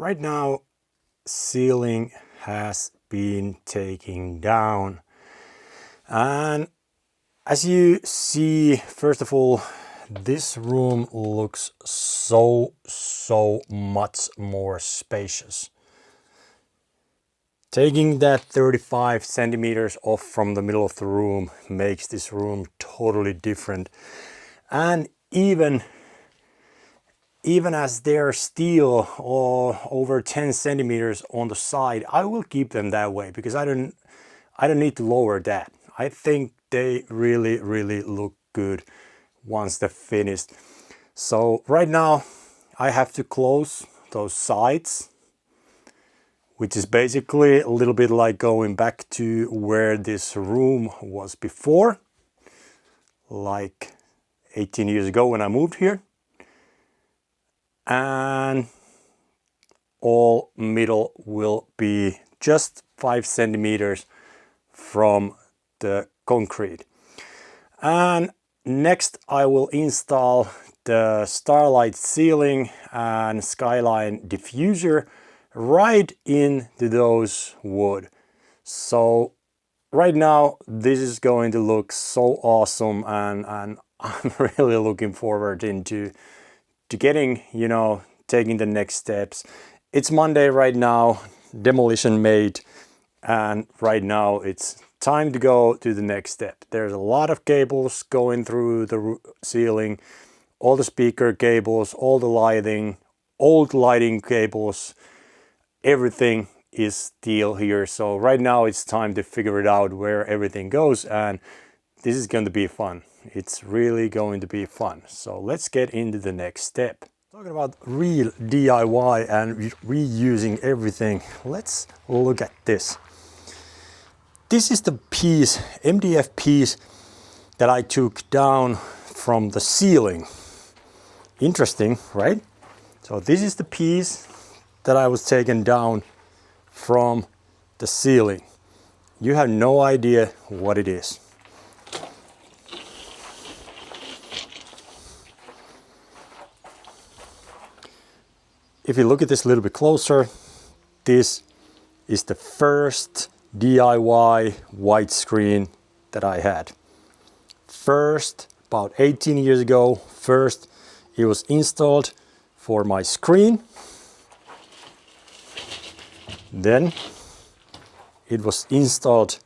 Right now, ceiling has been taken down. And as you see, first of all, this room looks so much more spacious. Taking that 35 centimeters off from the middle of the room makes this room totally different. And even as they're still over 10 centimeters on the side, I will keep them that way because I don't need to lower that. I think they really look good once they're finished. So right now I have to close those sides, which is basically a little bit like going back to where this room was before, like 18 years ago when I moved here. And all middle will be just 5 centimeters from the concrete. And next I will install the Starlight ceiling and skyline diffuser right into those wood. So right now this is going to look so awesome, and I'm really looking forward into getting, you know, taking the next steps. It's Monday right now, demolition made, and right now it's time to go to the next step. There's a lot of cables going through the ceiling, all the speaker cables, all the lighting, old lighting cables, everything is still here. So right now it's time to figure it out where everything goes, and this is going to be fun. It's really going to be fun. So let's get into the next step. Talking about real DIY and reusing everything, let's look at this. This is the piece, MDF piece, that I took down from the ceiling. Interesting, right? So this is the piece that I was taken down from the ceiling. You have no idea what it is. If you look at this a little bit closer, this is the first DIY widescreen that I had. First, about 18 years ago, first it was installed for my screen. Then it was installed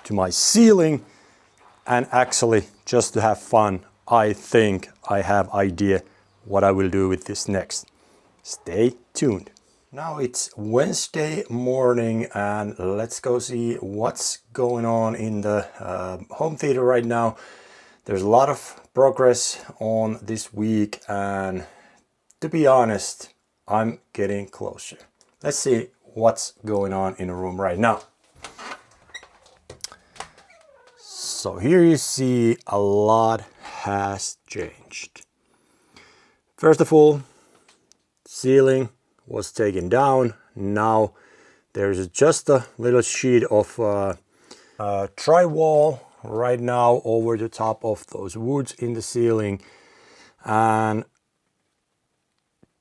to my ceiling, and actually just to have fun, I think I have idea what I will do with this next. Stay tuned. Now it's Wednesday morning and let's go see what's going on in the home theater right now. There's a lot of progress on this week, and to be honest, I'm getting closer. Let's see what's going on in the room right now. So here you see a lot has changed. First of all, ceiling was taken down. Now there's just a little sheet of drywall right now over the top of those woods in the ceiling, and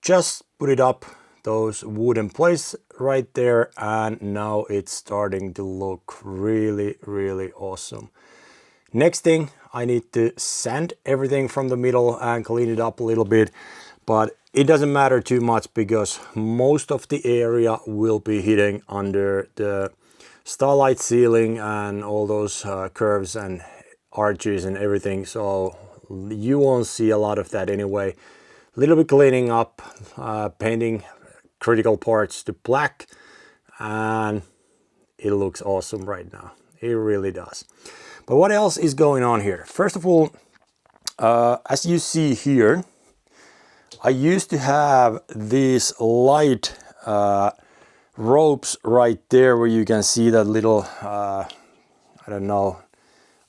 just put it up those wooden plates right there, and now it's starting to look really awesome. Next thing, I need to sand everything from the middle and clean it up a little bit, but it doesn't matter too much because most of the area will be hidden under the Starlight ceiling and all those curves and arches and everything, so you won't see a lot of that anyway. A little bit cleaning up, painting critical parts to black, and it looks awesome right now. It really does. But what else is going on here? First of all, as you see here, I used to have these light ropes right there where you can see that little, I don't know,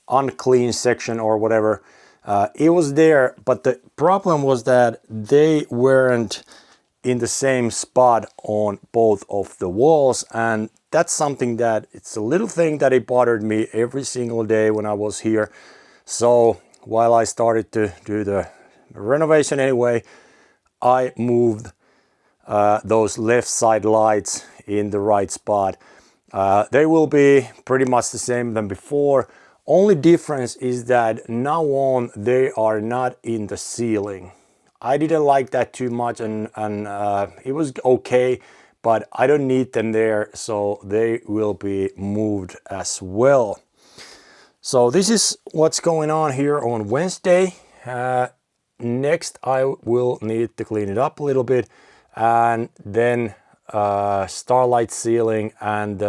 unclean section or whatever. It was there, but the problem was that they weren't in the same spot on both of the walls, and that's something that it's a little thing that it bothered me every single day when I was here. So while I started to do the renovation anyway, I moved those left side lights in the right spot. They will be pretty much the same than before. Only difference is that now on they are not in the ceiling. I didn't like that too much, and it was okay, but I don't need them there, so they will be moved as well. So this is what's going on here on Wednesday. Next I will need to clean it up a little bit, and then starlight ceiling and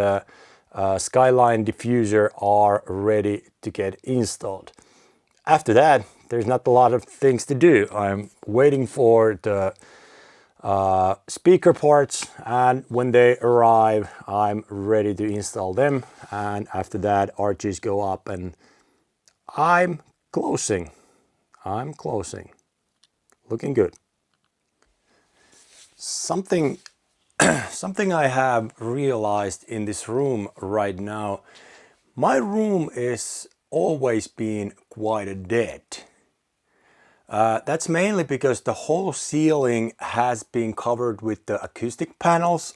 skyline diffuser are ready to get installed. After that, there's not a lot of things to do. I'm waiting for the speaker parts, and when they arrive, I'm ready to install them. And after that, arches go up, and I'm closing. Looking good. Something I have realized in this room right now, my room is always been quite dead. That's mainly because the whole ceiling has been covered with the acoustic panels.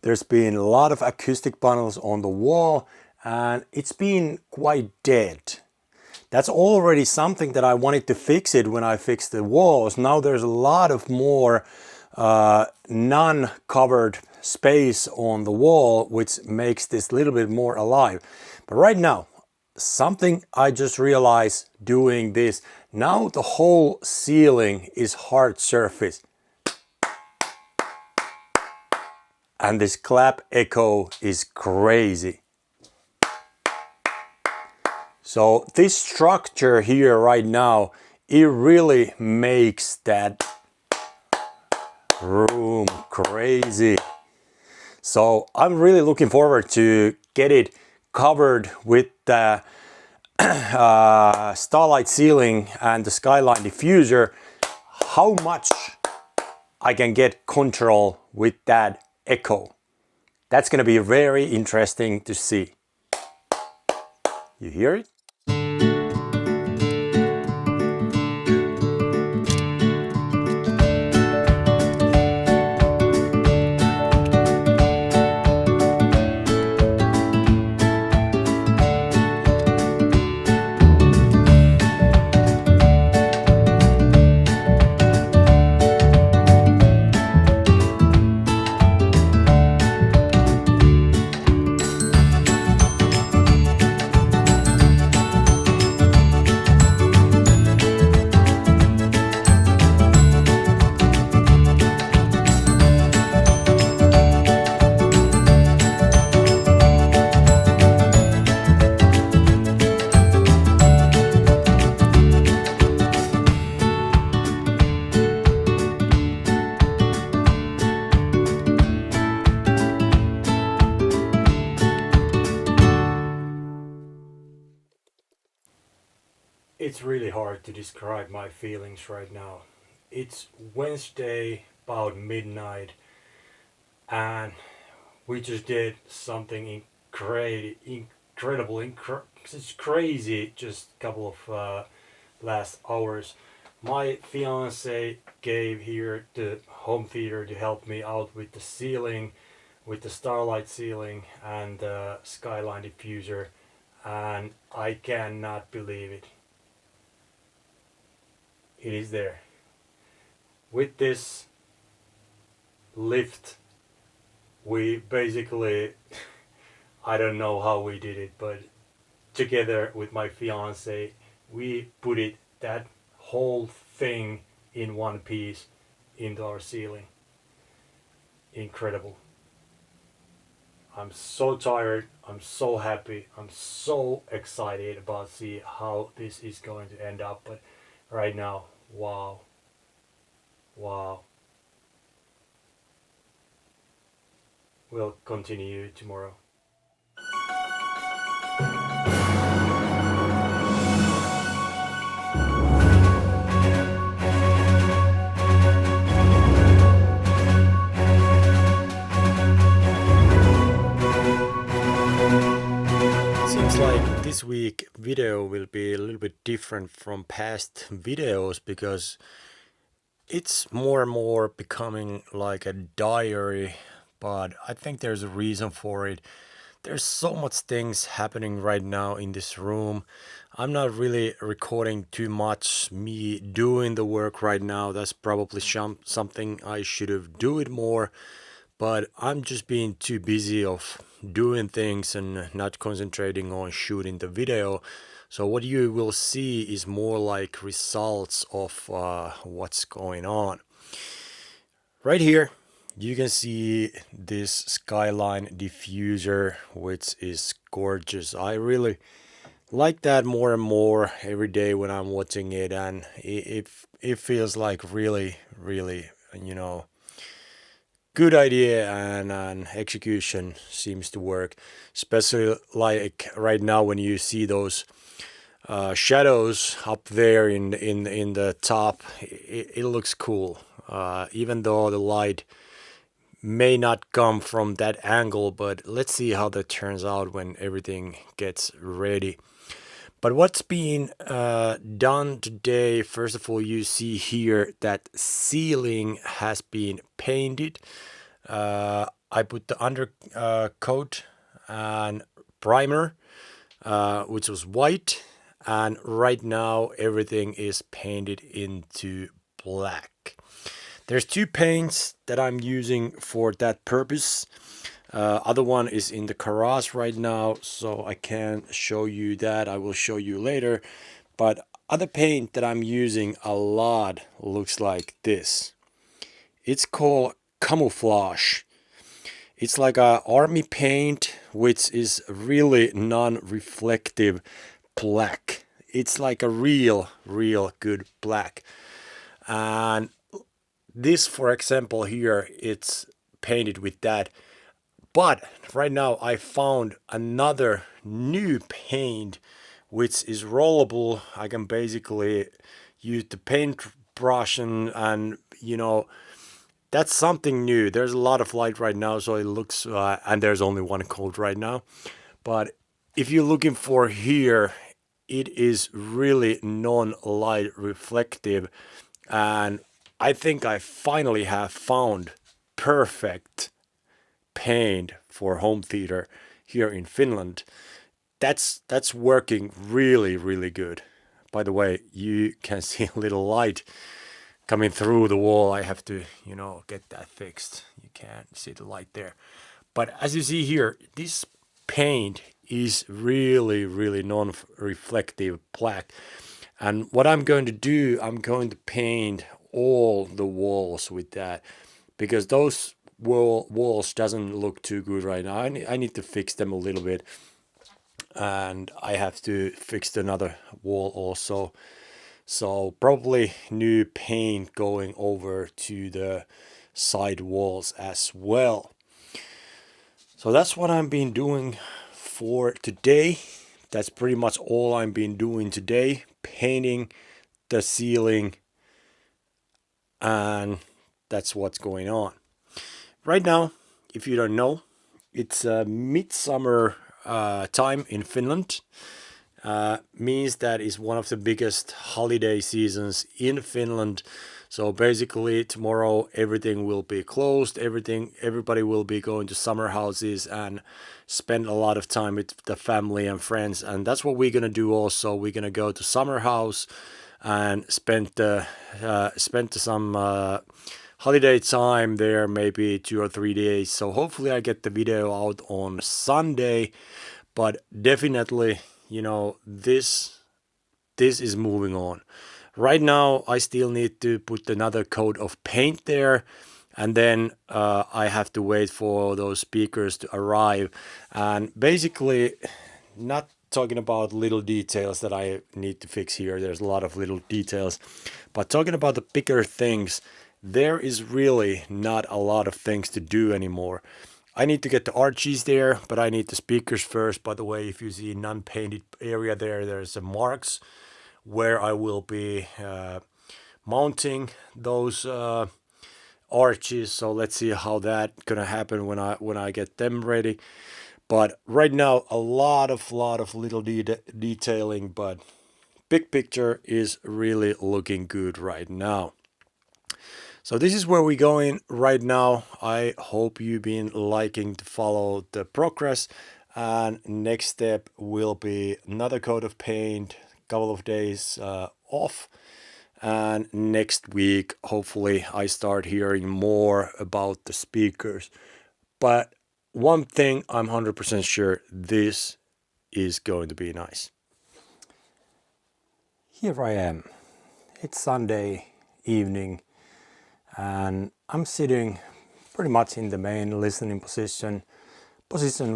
There's been a lot of acoustic panels on the wall, and it's been quite dead. That's already something that I wanted to fix it when I fixed the walls. Now there's a lot of more non-covered space on the wall, which makes this a little bit more alive. But right now, something I just realized doing this, now the whole ceiling is hard surface. And this clap echo is crazy. So this structure here right now, it really makes that room crazy. So I'm really looking forward to get it covered with the starlight ceiling and the skyline diffuser. How much I can get control with that echo. That's going to be very interesting to see. You hear it? It's really hard to describe my feelings right now. It's Wednesday, about midnight, and we just did something incredible. It's crazy, just a couple of last hours. My fiance gave here the home theater to help me out with the ceiling, with the starlight ceiling and the skyline diffuser, and I cannot believe it. It is there. With this lift, we basically, I don't know how we did it, but together with my fiance, we put that whole thing in one piece into our ceiling. Incredible. I'm so tired, I'm so happy, I'm so excited about see how this is going to end up, but right now, wow. We'll continue tomorrow. Seems like this week video will be a little bit different from past videos because it's more and more becoming like a diary, but I think there's a reason for it. There's so much things happening right now in this room. I'm not really recording too much me doing the work right now. That's probably something I should have do it more, but I'm just being too busy of doing things and not concentrating on shooting the video. So what you will see is more like results of what's going on. Right here, you can see this Skyline diffuser, which is gorgeous. I really like that more and more every day when I'm watching it, and it feels like really, you know, good idea, and execution seems to work, especially like right now when you see those shadows up there in the top. It looks cool, even though the light may not come from that angle, but let's see how that turns out when everything gets ready. But what's being done today, first of all, you see here that ceiling has been painted. I put the undercoat and primer, which was white, and right now everything is painted into black. There's two paints that I'm using for that purpose. Other one is in the garage right now, so I can't show you that. I will show you later. But other paint that I'm using a lot looks like this. It's called camouflage. It's like a army paint, which is really non-reflective black. It's like a real good black. And this, for example, here, it's painted with that. But right now I found another new paint which is rollable. I can basically use the paint brush and you know, that's something new. There's a lot of light right now, so it looks and there's only one coat right now. But if you're looking for here, it is really non-light reflective, and I think I finally have found perfect paint for home theater here in Finland. That's working really good. By the way, you can see a little light coming through the wall. I have to, you know, get that fixed. You can't see the light there. But as you see here, this paint is really non-reflective black. And what I'm going to do, I'm going to paint all the walls with that, because those walls doesn't look too good right now. I need to fix them a little bit, and I have to fix another wall also. So probably new paint going over to the side walls as well. So that's what I've been doing for today. That's pretty much all I've been doing today. Painting the ceiling, and that's what's going on. Right now, if you don't know, it's midsummer time in Finland. Means that is one of the biggest holiday seasons in Finland. So basically tomorrow everything will be closed. Everybody will be going to summer houses and spend a lot of time with the family and friends. And that's what we're gonna do also. We're gonna go to summer house and spend some holiday time there, maybe 2 or 3 days. So hopefully I get the video out on Sunday, but definitely, you know, this is moving on. Right now I still need to put another coat of paint there, and then I have to wait for those speakers to arrive. And basically, not talking about little details that I need to fix here, there's a lot of little details, but talking about the bigger things, there is really not a lot of things to do anymore. I need to get the arches there, but I need the speakers first. By the way, if you see non-painted area there, there's a marks where I will be mounting those arches. So let's see how that gonna happen when I get them ready. But right now, a lot of little detailing, but big picture is really looking good right now. So this is where we're going right now. I hope you've been liking to follow the progress, and next step will be another coat of paint, couple of days off, and next week hopefully I start hearing more about the speakers. But one thing I'm 100% sure, this is going to be nice. Here I am. It's Sunday evening and I'm sitting pretty much in the main listening position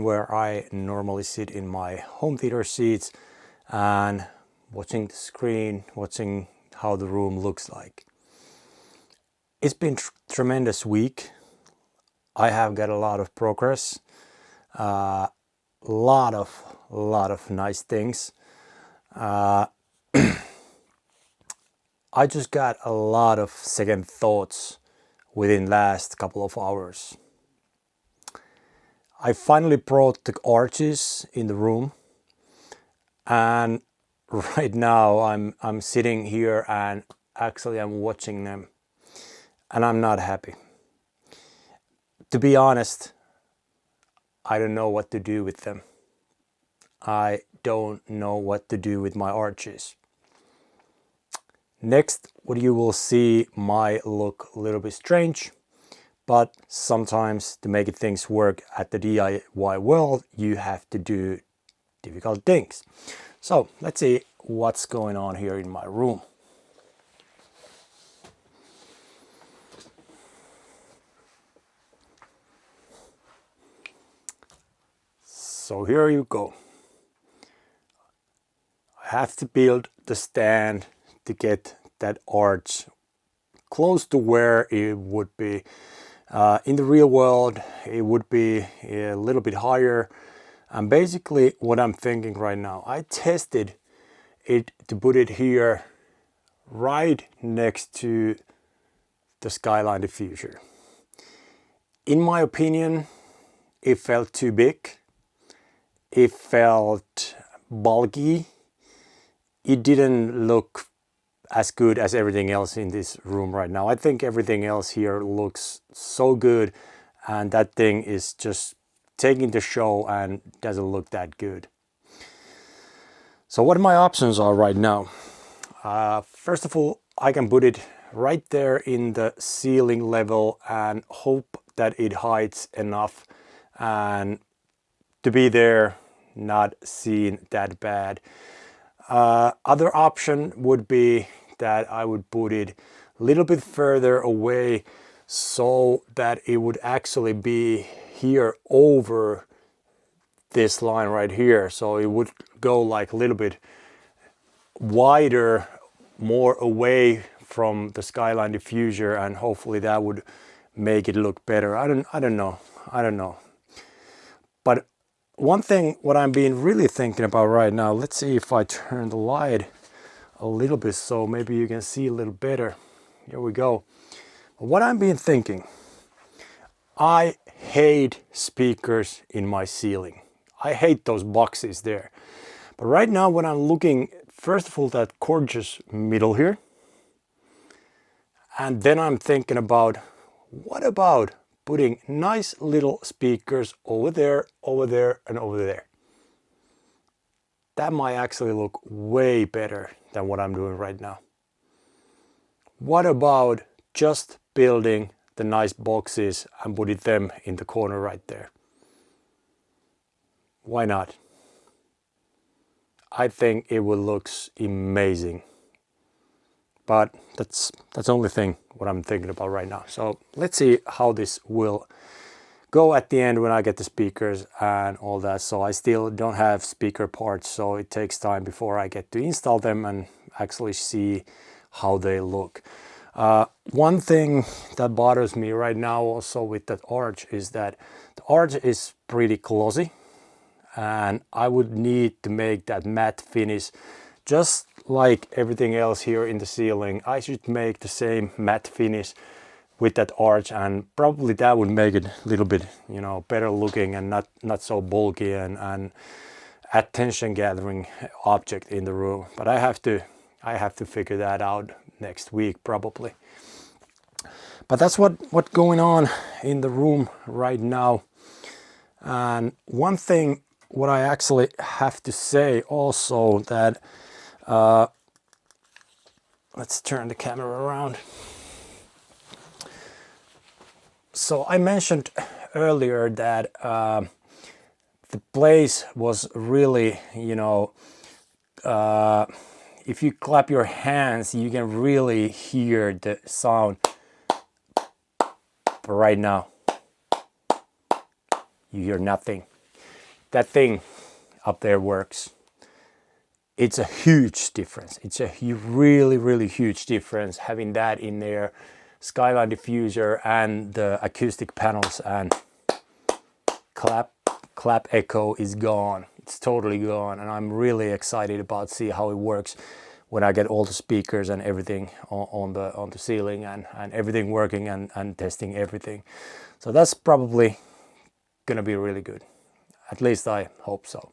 where I normally sit in my home theater seats and watching the screen, watching how the room looks like. It's been tremendous week. I have got a lot of progress, lot of nice things. I just got a lot of second thoughts within last couple of hours. I finally brought the arches in the room, and right now I'm sitting here and actually I'm watching them and I'm not happy. To be honest, I don't know what to do with them. I don't know what to do with my arches. Next, what you will see might look a little bit strange, but sometimes to make things work at the DIY world, you have to do difficult things. So let's see what's going on here in my room. So here you go. I have to build the stand to get that arch close to where it would be. In the real world, it would be a little bit higher. And basically what I'm thinking right now, I tested it to put it here right next to the skyline diffuser. In my opinion, it felt too big. It felt bulky. It didn't look as good as everything else in this room right now. I think everything else here looks so good, and that thing is just taking the show and doesn't look that good. So what my options are right now? First of all, I can put it right there in the ceiling level and hope that it hides enough and to be there, not seen that bad. Other option would be that I would put it a little bit further away so that it would actually be here over this line right here. So it would go like a little bit wider, more away from the skyline diffuser, and hopefully that would make it look better. I don't know. But one thing what I'm being really thinking about right now, let's see if I turn the light a little bit so maybe you can see a little better. Here we go. What I'm being thinking, I hate speakers in my ceiling. I hate those boxes there. But right now when I'm looking, first of all, that gorgeous middle here. And then I'm thinking about, what about putting nice little speakers over there, and over there? That might actually look way better than what I'm doing right now. What about just building the nice boxes and putting them in the corner right there? Why not? I think it will look amazing. But that's the only thing what I'm thinking about right now. So let's see how this will go at the end when I get the speakers and all that. So I still don't have speaker parts, so it takes time before I get to install them and actually see how they look. One thing that bothers me right now also with that arch is that the arch is pretty glossy, and I would need to make that matte finish just like everything else here in the ceiling. I should make the same matte finish with that arch, and probably that would make it a little bit, better looking and not so bulky and attention gathering object in the room. But I have to figure that out next week probably. But that's what's going on in the room right now. And one thing what I actually have to say also that let's turn the camera around. So I mentioned earlier that the place was really, you know, if you clap your hands, you can really hear the sound. But right now, you hear nothing. That thing up there works. It's a huge difference. It's a really, really huge difference having that in there. Skyline diffuser and the acoustic panels, and clap echo is gone. It's totally gone, and I'm really excited about see how it works when I get all the speakers and everything on the ceiling and everything working and testing everything. So that's probably gonna be really good. At least I hope so.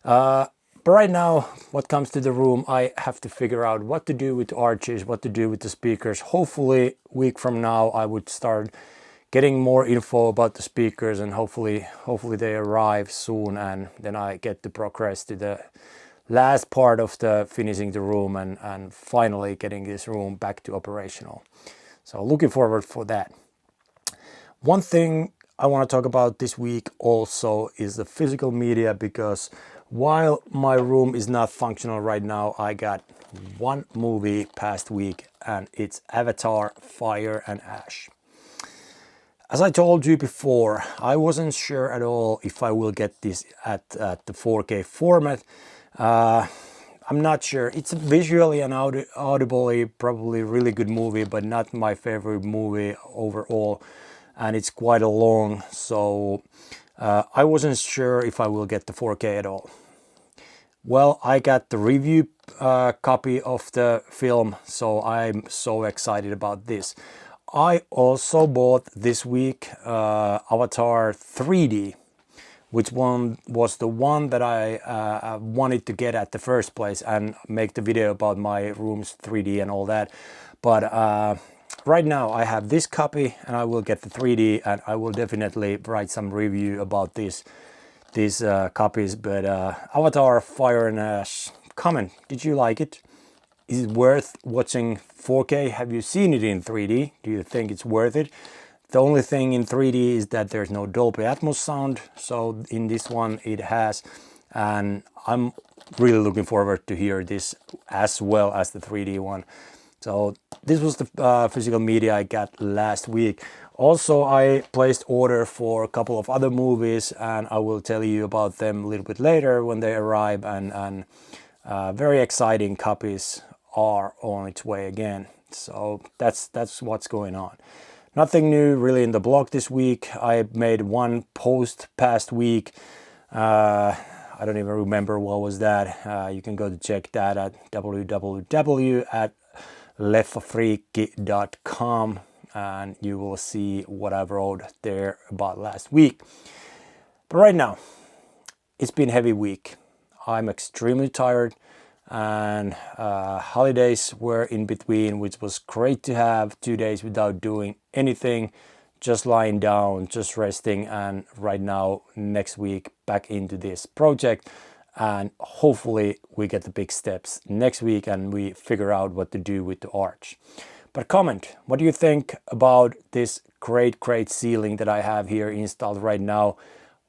But right now, what comes to the room, I have to figure out what to do with the arches, what to do with the speakers. Hopefully, a week from now, I would start getting more info about the speakers, and hopefully they arrive soon, and then I get to progress to the last part of the finishing the room and finally getting this room back to operational. So looking forward for that. One thing I want to talk about this week also is the physical media, because while my room is not functional right now, I got one movie past week, and it's Avatar, Fire and Ash. As I told you before, I wasn't sure at all if I will get this at the 4K format. I'm not sure. It's visually and audibly probably a really good movie, but not my favorite movie overall. And it's quite a long, so I wasn't sure if I will get the 4K at all. Well, I got the review copy of the film, so I'm so excited about this. I also bought this week Avatar 3D, which one was the one that I wanted to get at the first place and make the video about my room's 3D and all that. But right now I have this copy, and I will get the 3D, and I will definitely write some review about these copies. But Avatar, Fire and Ash, comment, did you like it? Is it worth watching 4K? Have you seen it in 3D? Do you think it's worth it? The only thing in 3D is that there's no Dolby Atmos sound, so in this one it has, and I'm really looking forward to hear this as well as the 3D one. So this was the physical media I got last week. Also, I placed order for a couple of other movies, and I will tell you about them a little bit later when they arrive, and very exciting copies are on its way again. So that's what's going on. Nothing new really in the blog this week. I made one post past week. I don't even remember what was that. You can go to check that at www.leffafriikki.com, and you will see what I wrote there about last week. But right now, it's been a heavy week. I'm extremely tired, and holidays were in between, which was great to have 2 days without doing anything, just lying down, just resting. And right now, next week, back into this project, and hopefully we get the big steps next week and we figure out what to do with the arch. But comment, what do you think about this great ceiling that I have here installed right now?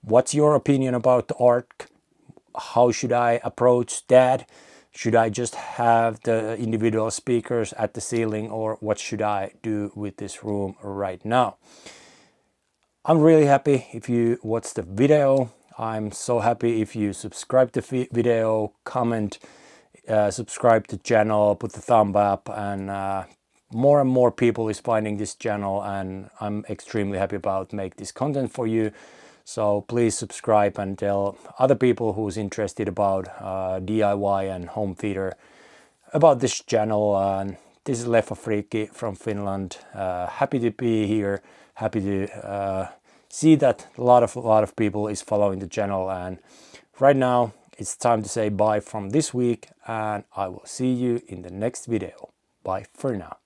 What's your opinion about the arch? How should I approach that? Should I just have the individual speakers at the ceiling, or what should I do with this room right now? I'm really happy if you watch the video. I'm so happy if you subscribe to the video, comment, subscribe to the channel, put the thumb up, and more and more people is finding this channel, and I'm extremely happy about make this content for you. So please subscribe and tell other people who's interested about DIY and home theater about this channel. And this is Leffafriikki from Finland. Happy to be here. Happy to see that a lot of people is following the channel. And right now it's time to say bye from this week, and I will see you in the next video. Bye for now.